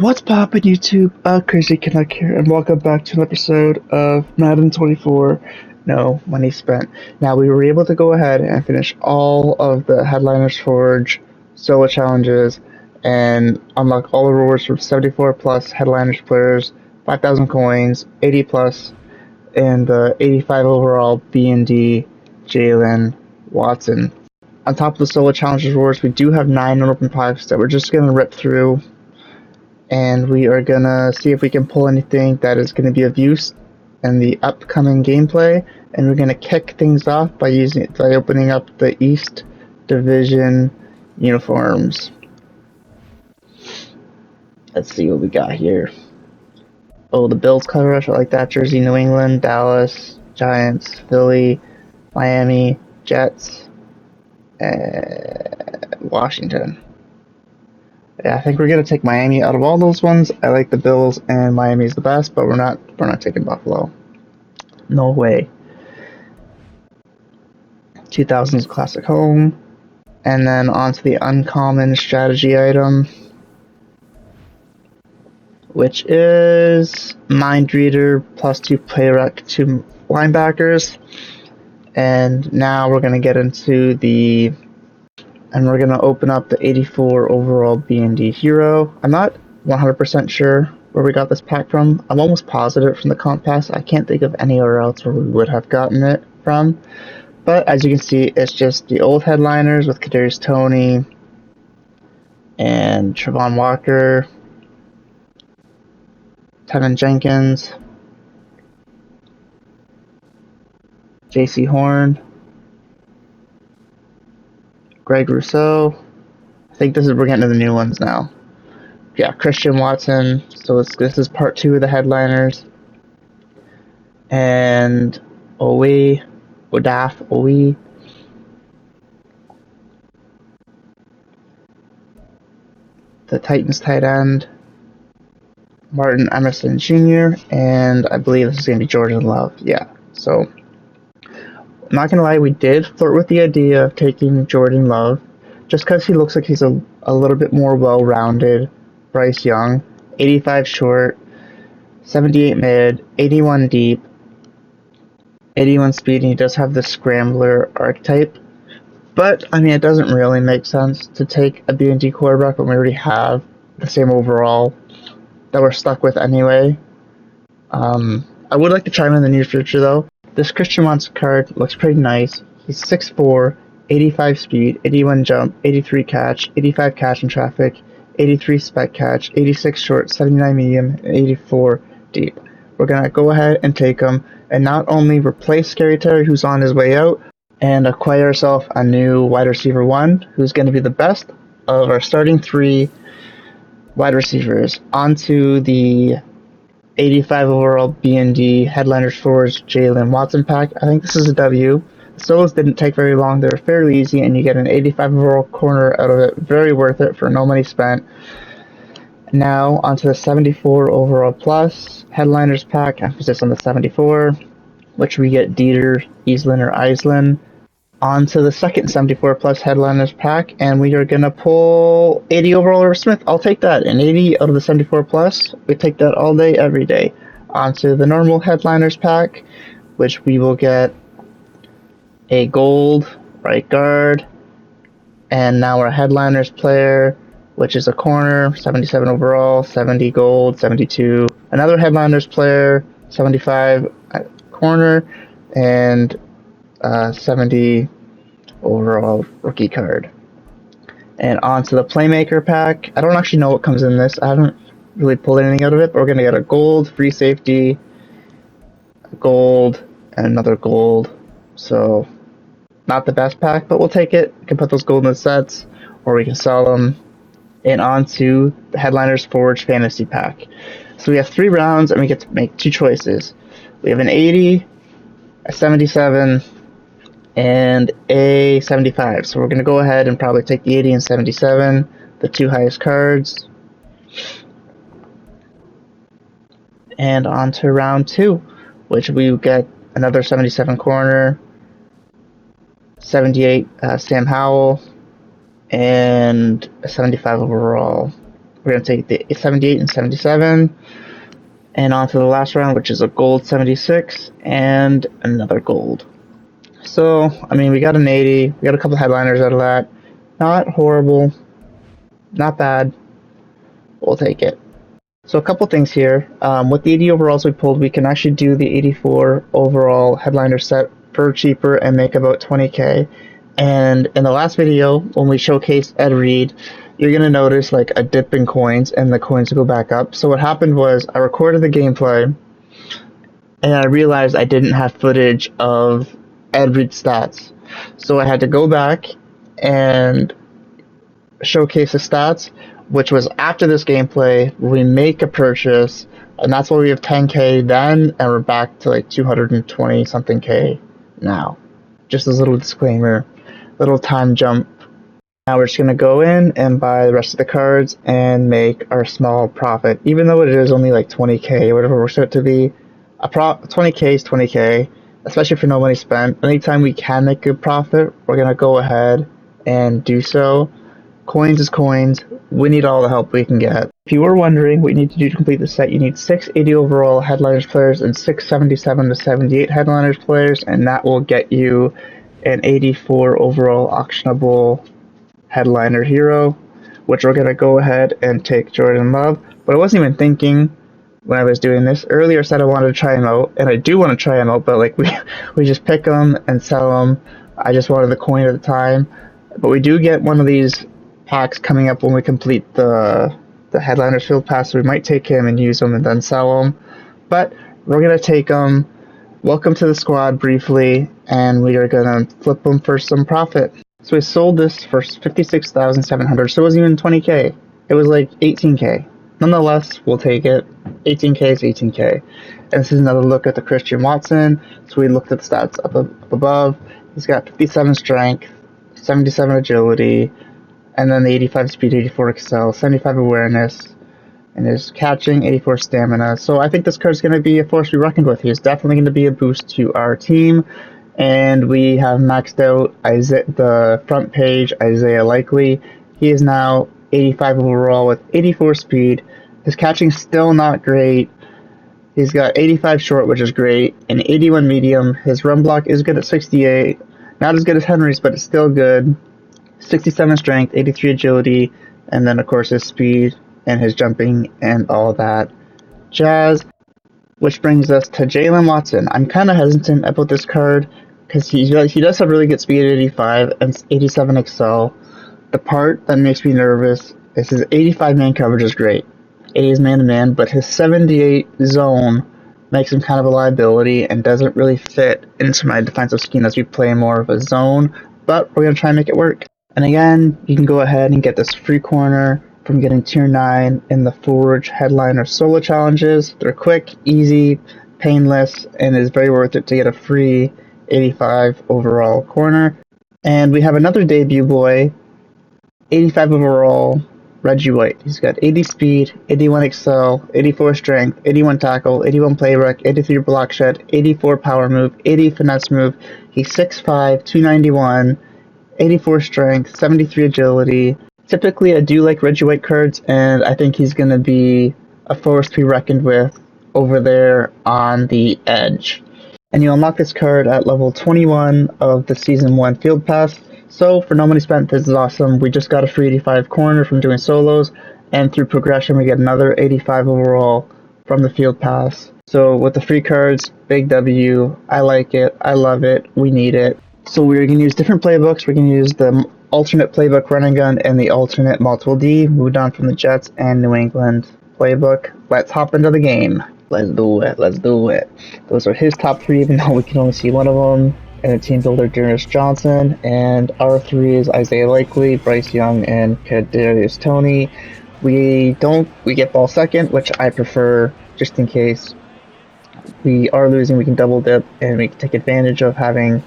What's poppin' YouTube? Crazy Canuck here, and welcome back to an episode of Madden 24. No, money spent. Now, we were able to go ahead and finish all of the Headliners Forge solo challenges and unlock all the rewards from 74 plus Headliners players, 5,000 coins, 80 plus, and the 85 overall B&D Jalen Watson. On top of the solo challenges rewards, we do have 9 open packs that we're just going to rip through. And we are gonna see if we can pull anything that is gonna be of use in the upcoming gameplay. And we're gonna kick things off by opening up the East Division uniforms. Let's see what we got here. Oh, the Bills color rush, I like that jersey. New England, Dallas, Giants, Philly, Miami, Jets, and Washington. Yeah, I think we're gonna take Miami out of all those ones. I like the Bills and Miami's the best, but we're not taking Buffalo. No way. 2000s classic home, and then onto the uncommon strategy item, which is Mind Reader +2 play rec 2 linebackers. And now we're gonna get into and we're going to open up the 84 overall B&D Hero. I'm not 100% sure where we got this pack from. I'm almost positive from the comp pass. I can't think of anywhere else where we would have gotten it from. But as you can see, it's just the old headliners with Kadarius Toney and Trevon Walker, Tevin Jenkins, J.C. Horn, Greg Rousseau. I think we're getting to the new ones now. Yeah, Christian Watson. So this is part 2 of the headliners. And Odaf, the Titans tight end, Martin Emerson Jr., and I believe this is going to be Jordan Love. Yeah, so I'm not gonna lie, we did flirt with the idea of taking Jordan Love, just because he looks like he's a little bit more well-rounded. Bryce Young, 85 short, 78 mid, 81 deep, 81 speed, and he does have the scrambler archetype. But, I mean, it doesn't really make sense to take a B&D quarterback when we already have the same overall that we're stuck with anyway. I would like to try him in the near future, though. This Christian Watson card looks pretty nice. He's 6'4", 85 speed, 81 jump, 83 catch, 85 catch in traffic, 83 spec catch, 86 short, 79 medium, and 84 deep. We're going to go ahead and take him and not only replace Scary Terry, who's on his way out, and acquire ourselves a new wide receiver 1, who's going to be the best of our starting 3 wide receivers. Onto the 85 overall B&D Headliners Forge Jalen Watson pack. I think this is a W. The solos didn't take very long. They were fairly easy, and you get an 85 overall corner out of it. Very worth it for no money spent. Now, onto the 74 overall plus Headliners pack. Emphasis on the 74, which we get Dieter, Islin. Onto the second 74 plus Headliners pack, and we are going to pull 80 overall over Smith. I'll take that. An 80 out of the 74 plus. We take that all day, every day. Onto the normal Headliners pack, which we will get a gold right guard, and now our Headliners player, which is a corner, 77 overall, 70 gold, 72. Another Headliners player, 75 corner, and 70 overall rookie card. And onto the Playmaker pack. I don't actually know what comes in this. I haven't really pulled anything out of it, but we're going to get a gold, free safety, a gold, and another gold. So, not the best pack, but we'll take it. We can put those gold in the sets, or we can sell them. And onto the Headliners Forge Fantasy pack. So we have 3 rounds, and we get to make 2 choices. We have an 80, a 77, and a 75. So we're going to go ahead and probably take the 80 and 77, the 2 highest cards. And on to round 2, which we get another 77 corner, 78 Sam Howell, and a 75 overall We're going to take the 78 and 77, and on to the last round, which is a gold 76 and another gold. So, I mean, we got an 80, we got a couple headliners out of that. Not horrible, not bad. We'll take it. So a couple things here. With the 80 overalls we pulled, we can actually do the 84 overall headliner set for cheaper and make about 20k. And in the last video, when we showcased Ed Reed, you're going to notice like a dip in coins and the coins go back up. So what happened was I recorded the gameplay and I realized I didn't have footage of Ed Reed stats. So I had to go back and showcase the stats, which was after this gameplay. We make a purchase, and that's why we have 10k then, and we're back to like 220 something k now. Just as a little disclaimer, little time jump. Now we're just going to go in and buy the rest of the cards and make our small profit, even though it is only like 20k, whatever it works out to be. 20k is 20k, especially for no money spent. Anytime we can make a profit, we're going to go ahead and do so. Coins is coins. We need all the help we can get. If you were wondering what you need to do to complete the set, you need 6 80 overall headliners players and 6 77 to 78 headliners players, and that will get you an 84 overall auctionable headliner hero, which we're going to go ahead and take Jordan Love. But I wasn't even thinking when I was doing this. Earlier I said I wanted to try him out, and I do want to try him out, but like we just pick them and sell them. I just wanted the coin at the time. But we do get one of these packs coming up when we complete the headliners field pass, so we might take him and use him and then sell him. But we're going to take him, welcome to the squad briefly, and we are going to flip him for some profit. So we sold this for 56,700, so it wasn't even 20k. It was like 18k. Nonetheless, we'll take it. 18k is 18k. And this is another look at the Christian Watson. So we looked at the stats up above. He's got 57 strength, 77 agility, and then the 85 speed, 84 excel, 75 awareness, and his catching, 84 stamina. So I think this card's going to be a force to be reckoned with. He's definitely going to be a boost to our team. And we have maxed out the front page, Isaiah Likely. He is now 85 overall with 84 speed. His catching's still not great. He's got 85 short, which is great, and 81 medium. His run block is good at 68. Not as good as Henry's, but it's still good. 67 strength, 83 agility, and then of course his speed and his jumping and all that jazz. Which brings us to Jalen Watson. I'm kind of hesitant about this card because he does have really good speed at 85 and 87 excel. The part that makes me nervous is his 85 man coverage is great. 80 is man-to-man, but his 78 zone makes him kind of a liability and doesn't really fit into my defensive scheme as we play more of a zone, but we're going to try and make it work. And again, you can go ahead and get this free corner from getting tier 9 in the Forge Headliner solo challenges. They're quick, easy, painless, and is very worth it to get a free 85 overall corner. And we have another debut boy, 85 overall, Reggie White. He's got 80 speed, 81 excel, 84 strength, 81 tackle, 81 play rec, 83 block shed, 84 power move, 80 finesse move. He's 6'5", 291, 84 strength, 73 agility. Typically, I do like Reggie White cards, and I think he's going to be a force to be reckoned with over there on the edge. And you unlock this card at level 21 of the Season 1 Field Pass. So, for no money spent, this is awesome. We just got a free 85 corner from doing solos, and through progression, we get another 85 overall from the Field Pass. So, with the free cards, big W. I like it. I love it. We need it. So, we're going to use different playbooks. We're going to use the alternate playbook running gun and the alternate multiple D, moved on from the Jets and New England playbook. Let's hop into the game. Let's do it. Let's do it. Those are his top 3, even though we can only see one of them. And the team builder, Dearness Johnson. And our 3 is Isaiah Likely, Bryce Young, and Kadarius Toney. We get ball second, which I prefer, just in case we are losing. We can double dip and we can take advantage of having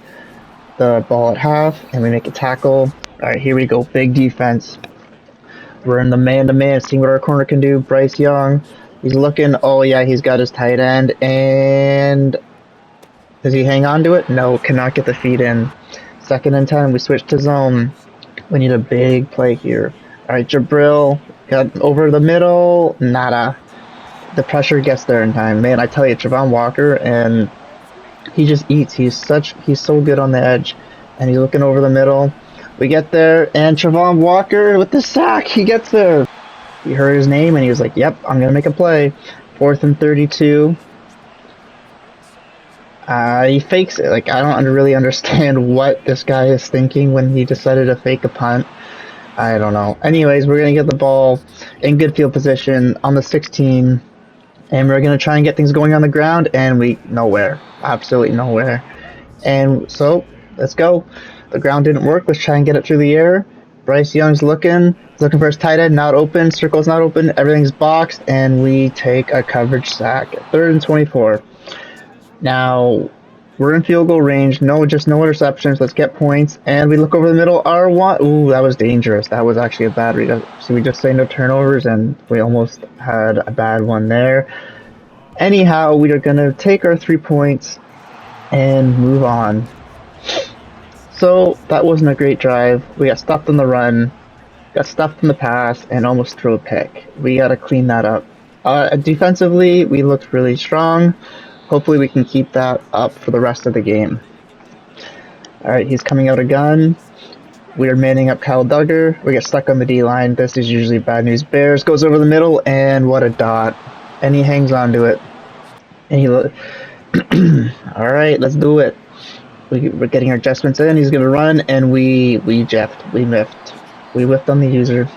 the ball at half, and we make a tackle. Alright, here we go. Big defense. We're in the man-to-man, seeing what our corner can do. Bryce Young. He's looking. Oh, yeah, he's got his tight end. And does he hang on to it? No, cannot get the feed in. 2nd and 10. We switch to zone. We need a big play here. Alright, Jabril. got over the middle, nada. The pressure gets there in time. Man, I tell you, Trevon Walker, and he just eats. He's so good on the edge, and he's looking over the middle. We get there, and Trevon Walker with the sack. He gets there. He heard his name, and he was like, "Yep, I'm gonna make a play." 4th and 32. He fakes it. Like, I don't really understand what this guy is thinking when he decided to fake a punt. I don't know. Anyways, we're going to get the ball in good field position on the 16, and we're going to try and get things going on the ground, and nowhere. Absolutely nowhere. And so, let's go. The ground didn't work. Let's try and get it through the air. Bryce Young's looking for his tight end, not open. Circle's not open. Everything's boxed, and we take a coverage sack. 3rd and 24. Now, we're in field goal range. No interceptions. Let's get points. And we look over the middle. R1. Ooh, that was dangerous. That was actually a bad read. So we just say no turnovers, and we almost had a bad one there. Anyhow, we are going to take our 3 points and move on. So, that wasn't a great drive. We got stuffed on the run, got stuffed in the pass, and almost threw a pick. We got to clean that up. Defensively, we looked really strong. Hopefully we can keep that up for the rest of the game. Alright, he's coming out a gun. We are manning up Kyle Duggar. We get stuck on the D-line. This is usually bad news. Bears goes over the middle, and what a dot. And he hangs on to it. And he Alright, let's do it. We're getting our adjustments in. He's going to run, and we jeffed. We miffed. We whiffed on the user.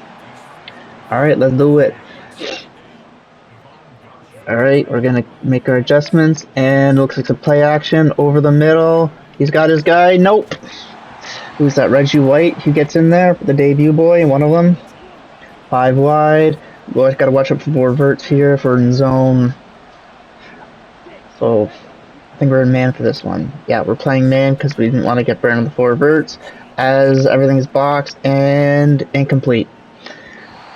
Alright, let's do it. Alright, we're going to make our adjustments, and it looks like some play action over the middle. He's got his guy. Nope. Who's that? Reggie White, who gets in there, the debut boy, one of them. 5 wide. Well, I've got to watch out for more verts here for in zone. So, I think we're in man for this one. Yeah, we're playing man because we didn't want to get burned on the 4 verts, as everything's boxed and incomplete.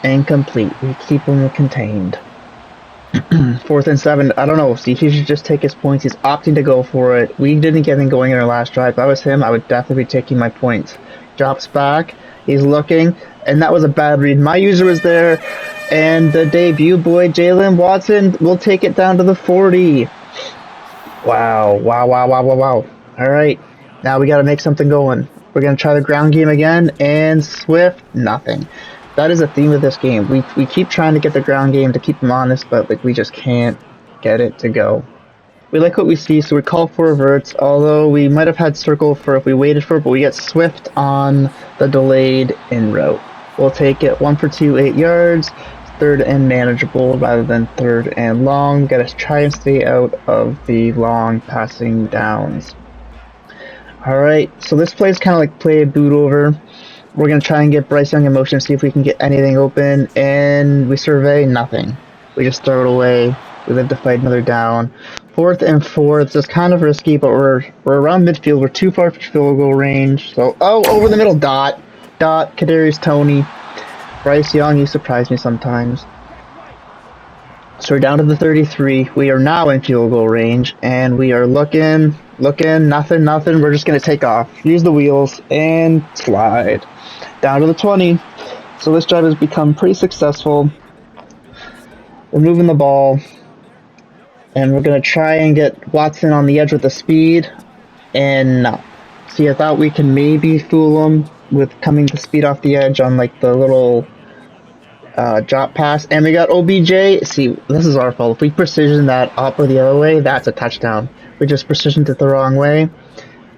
Incomplete. We keep them contained. 4th and 7. I don't know. See, he should just take his points. He's opting to go for it. We didn't get anything going in our last drive. If I was him, I would definitely be taking my points. Drops back. He's looking. And that was a bad read. My user was there. And the debut boy, Jalen Watson, will take it down to the 40. Wow. Wow. Alright. Now we got to make something going. We're going to try the ground game again. And Swift, nothing. That is a theme of this game. We keep trying to get the ground game to keep them honest, but like we just can't get it to go. We like what we see, so we call for reverts, although we might have had circle for if we waited for it, but we get Swift on the delayed in route. We'll take it 1 for 2, 8 yards, 3rd and manageable rather than 3rd and long. Gotta try and stay out of the long passing downs. Alright, so this play is kind of like play a boot over. We're going to try and get Bryce Young in motion, see if we can get anything open, and we survey nothing. We just throw it away. We live to fight another down. 4th and 4. It's just kind of risky, but we're around midfield. We're too far for field goal range. So, over the middle, dot. Kadarius Toney. Bryce Young, you surprise me sometimes. So we're down to the 33. We are now in field goal range, and we are looking, nothing. We're just going to take off. Use the wheels, and slide. Down to the 20. So this drive has become pretty successful. We're moving the ball, and we're going to try and get Watson on the edge with the speed, and no. See, I thought we can maybe fool him with coming to speed off the edge on like the little drop pass, and we got OBJ. See, this is our fault. If we precision that up or the other way, that's a touchdown. We just precisioned it the wrong way,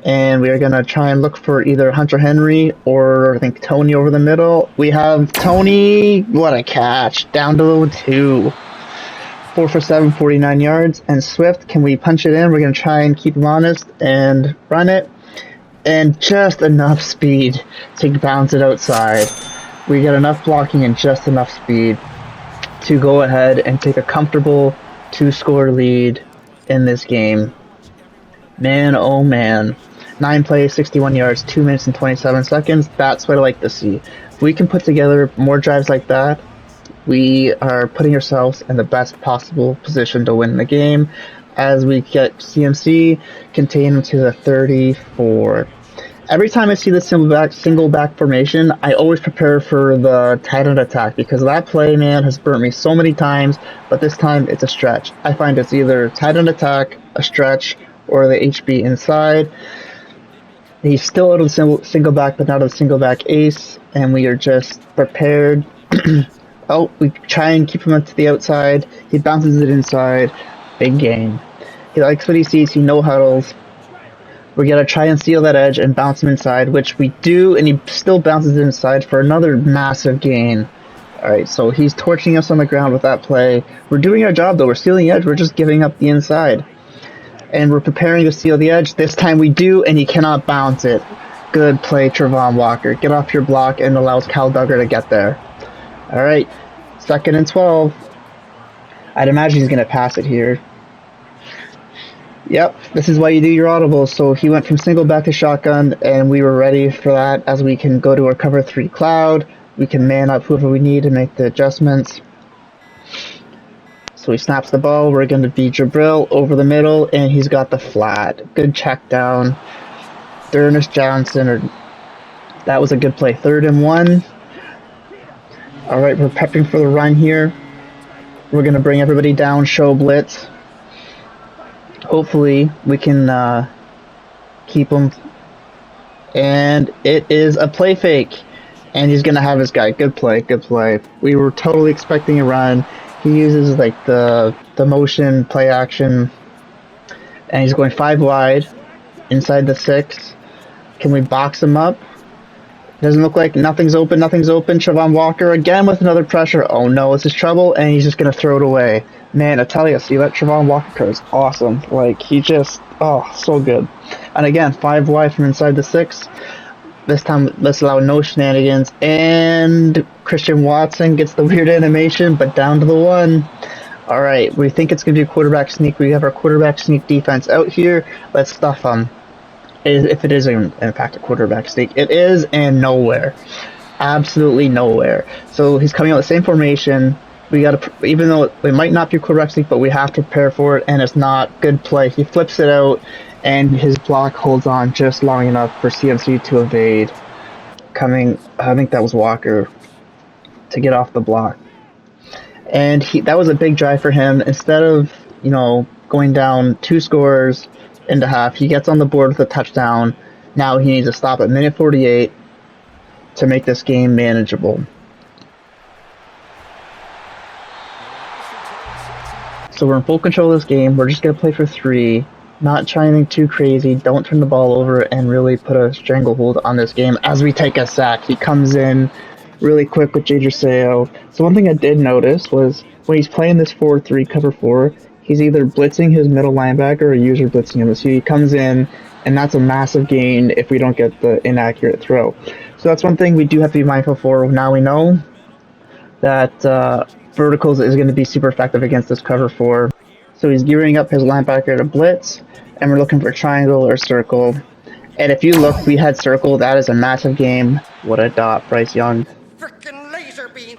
and we are going to try and look for either Hunter Henry or I think Tony over the middle. We have Tony. What a catch. Down to 2. 4 for 7, 49 yards. And Swift, can we punch it in? We're going to try and keep him honest and run it. And just enough speed to bounce it outside. We got enough blocking and just enough speed to go ahead and take a comfortable 2-score lead in this game. Man, oh man. 9 plays, 61 yards, 2 minutes and 27 seconds. That's what I like to see. If we can put together more drives like that, we are putting ourselves in the best possible position to win the game as we get CMC contained to the 34. Every time I see the single back formation, I always prepare for the tight end attack because that play, man, has burnt me so many times, but this time it's a stretch. I find it's either tight end attack, a stretch, or the HB inside. He's still out of the single back, but not of the single back ace, and we are just prepared. Oh, we try and keep him to the outside. He bounces it inside. Big gain. He likes what he sees. He no huddles. We're going to try and steal that edge and bounce him inside, which we do, and he still bounces it inside for another massive gain. Alright, so he's torching us on the ground with that play. We're doing our job, though. We're stealing the edge. We're just giving up the inside. And we're preparing to steal the edge. This time we do, and he cannot bounce it. Good play, Trevon Walker. Get off your block and allows Cal Duggar to get there. Alright, 2nd and 12. I'd imagine he's going to pass it here. Yep, this is why you do your audibles. So he went from single back to shotgun, and we were ready for that as we can go to our cover 3 cloud. We can man up whoever we need to make the adjustments. So he snaps the ball. We're going to be Jabril over the middle, and he's got the flat. Good check down. Dernis Johnson, that was a good play. 3rd and 1. Alright, we're prepping for the run here. We're going to bring everybody down, show blitz. Hopefully we can keep him. And it is a play fake. And he's going to have his guy. Good play, good play. We were totally expecting a run. He uses like the motion play action. And he's going 5 wide inside the 6. Can we box him up? Doesn't look like nothing's open. Trevon Walker again with another pressure. Oh no, this is trouble, and he's just going to throw it away. Man, I tell you, see that Trevon Walker card is awesome. Like, he just, oh, so good. And again, 5 wide from inside the 6. This time, let's allow no shenanigans. And Christian Watson gets the weird animation, but down to the 1. Alright, we think it's going to be a quarterback sneak. We have our quarterback sneak defense out here. Let's stuff them. If it is in fact a quarterback sneak, it is, and nowhere, absolutely nowhere. So he's coming out the same formation. We got to, even though it might not be a quarterback sneak, but we have to prepare for it, and it's not good play. He flips it out, and his block holds on just long enough for CMC to evade. I think that was Walker, to get off the block, and that was a big drive for him. Instead of going down 2 scores into half, he gets on the board with a touchdown. Now he needs to stop at minute 48 to make this game manageable. So we're in full control of this game. We're just going to play for 3, not try anything too crazy. Don't turn the ball over and really put a stranglehold on this game as we take a sack. He comes in really quick with Jadrius Seau. So one thing I did notice was when he's playing this 4-3 cover 4, he's either blitzing his middle linebacker or user blitzing him. So he comes in, and that's a massive gain if we don't get the inaccurate throw. So that's one thing we do have to be mindful for. Now we know that verticals is going to be super effective against this cover 4. So he's gearing up his linebacker to blitz, and we're looking for triangle or circle. And if you look, we had circle. That is a massive game. What a dot, Bryce Young. Frickin' laser beam.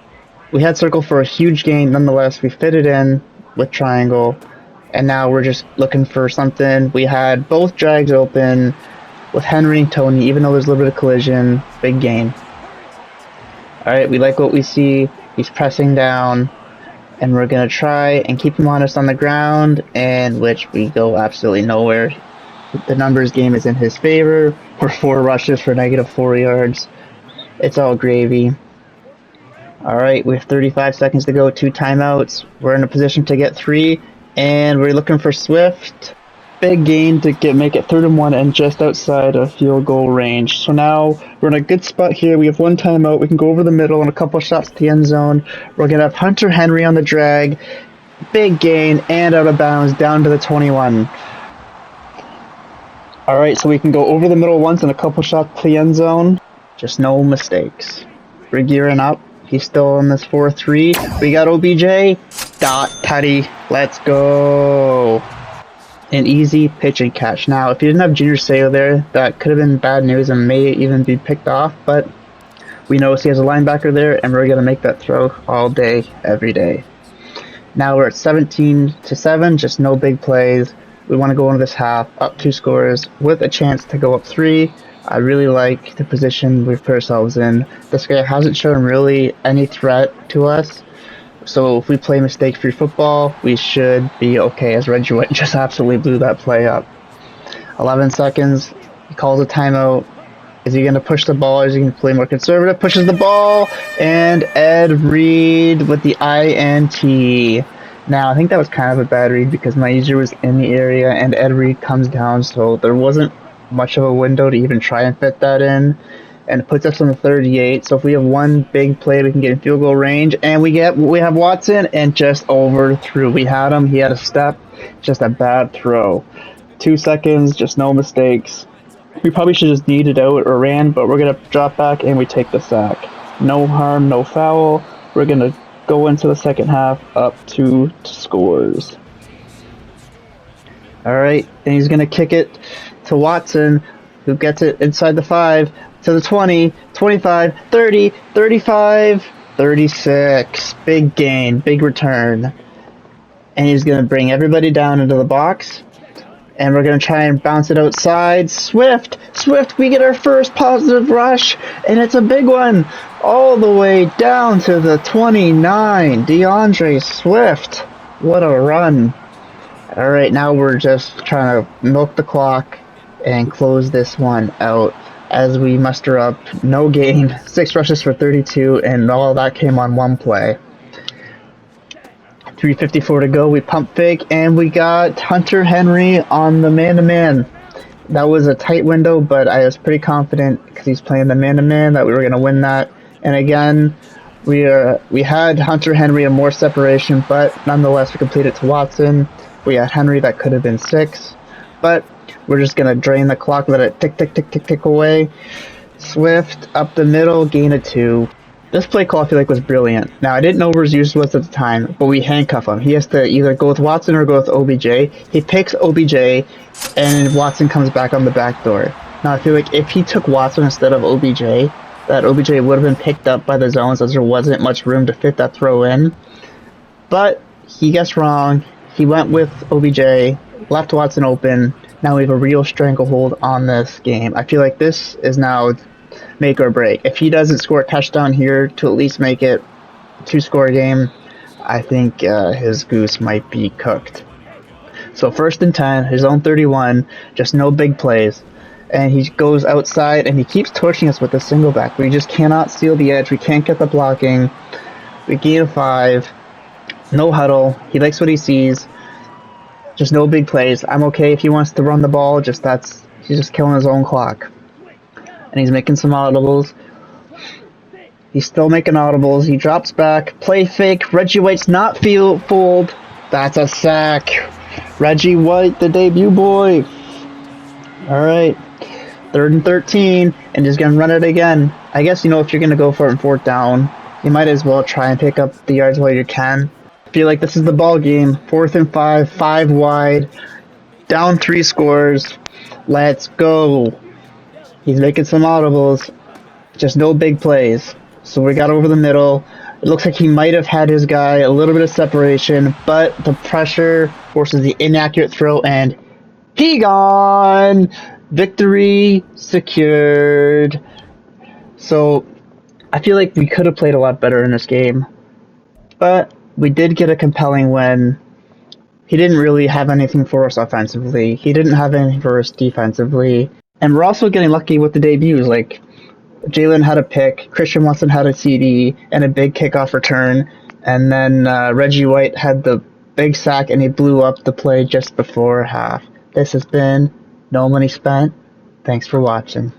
We had circle for a huge gain. Nonetheless, we fit it in with triangle, and now we're just looking for something. We had both drags open with Henry and Tony, even though there's a little bit of collision. Big gain. Alright, we like what we see. He's pressing down, and we're going to try and keep him honest on the ground, and which we go absolutely nowhere. The numbers game is in his favor. We're 4 rushes for -4 yards. It's all gravy. Alright, we have 35 seconds to go, 2 timeouts. We're in a position to get 3, and we're looking for Swift. Big gain to make it 3rd and 1 and just outside of field goal range. So now we're in a good spot here. We have 1 timeout. We can go over the middle and a couple shots to the end zone. We're going to have Hunter Henry on the drag. Big gain and out of bounds down to the 21. Alright, so we can go over the middle once and a couple shots to the end zone. Just no mistakes. We're gearing up. He's still in this 4-3. We got OBJ. Dot, tutty. Let's go. An easy pitch and catch. Now, if you didn't have Jadrius Seau there, that could have been bad news and may even be picked off, but we know he has a linebacker there, and we're going to make that throw all day, every day. Now we're at 17-7, just no big plays. We want to go into this half, up 2 scores, with a chance to go up 3. I really like the position we've put ourselves in. This guy hasn't shown really any threat to us. So if we play mistake-free football, we should be okay, as Reggie White just absolutely blew that play up. 11 seconds, he calls a timeout. Is he going to push the ball, or is he going to play more conservative? Pushes the ball, and Ed Reed with the INT. Now, I think that was kind of a bad read because my user was in the area, and Ed Reed comes down, so there wasn't much of a window to even try and fit that in. And it puts us on the 38. So if we have one big play, we can get in field goal range. And we have Watson, and just overthrew. We had him. He had a step. Just a bad throw. 2 seconds, just no mistakes. We probably should just kneed it out or ran, but we're going to drop back and we take the sack. No harm, no foul. We're going to go into the second half up 2 scores. Alright, and he's going to kick it to Watson, who gets it inside the 5, to the 20, 25, 30, 35, 36. Big gain, big return. And he's going to bring everybody down into the box. And we're going to try and bounce it outside. Swift, we get our first positive rush. And it's a big one. All the way down to the 29. DeAndre Swift. What a run. Alright, now we're just trying to milk the clock and close this one out as we muster up no gain, 6 rushes for 32, and all of that came on one play. 3:54 to go, we pump fake, and we got Hunter Henry on the man-to-man. That was a tight window, but I was pretty confident because he's playing the man-to-man that we were going to win that. And again, we had Hunter Henry and more separation, but nonetheless we completed to Watson. We had Henry that could have been 6, but we're just going to drain the clock, let it tick, tick, tick, tick, tick away. Swift up the middle, gain of 2. This play call I feel like was brilliant. Now I didn't know where his use was at the time, but we handcuff him. He has to either go with Watson or go with OBJ. He picks OBJ, and Watson comes back on the back door. Now I feel like if he took Watson instead of OBJ, that OBJ would have been picked up by the zones as there wasn't much room to fit that throw in. But he guessed wrong. He went with OBJ, left Watson open. Now we have a real stranglehold on this game. I feel like this is now make or break. If he doesn't score a touchdown here to at least make it a 2-score game, I think his goose might be cooked. So 1st and 10, his own 31, just no big plays. And he goes outside and he keeps torching us with a single back. We just cannot steal the edge. We can't get the blocking. We gain a 5. No huddle. He likes what he sees. Just no big plays. I'm okay if he wants to run the ball. He's just killing his own clock. And he's making some audibles. He's still making audibles. He drops back. Play fake. Reggie White's not fooled. That's a sack. Reggie White, the debut boy. Alright. 3rd and 13. And he's going to run it again. I guess, if you're going to go for it in 4th down, you might as well try and pick up the yards while you can. I feel like this is the ball game. 4th and 5. 5 wide. Down 3 scores. Let's go. He's making some audibles. Just no big plays. So we got over the middle. It looks like he might have had his guy a little bit of separation, but the pressure forces the inaccurate throw, and he gone! Victory secured. So I feel like we could have played a lot better in this game. But we did get a compelling win. He didn't really have anything for us offensively. He didn't have anything for us defensively. And we're also getting lucky with the debuts. Like, Jalen had a pick, Christian Watson had a CD, and a big kickoff return. And then Reggie White had the big sack, and he blew up the play just before half. This has been No Money Spent. Thanks for watching.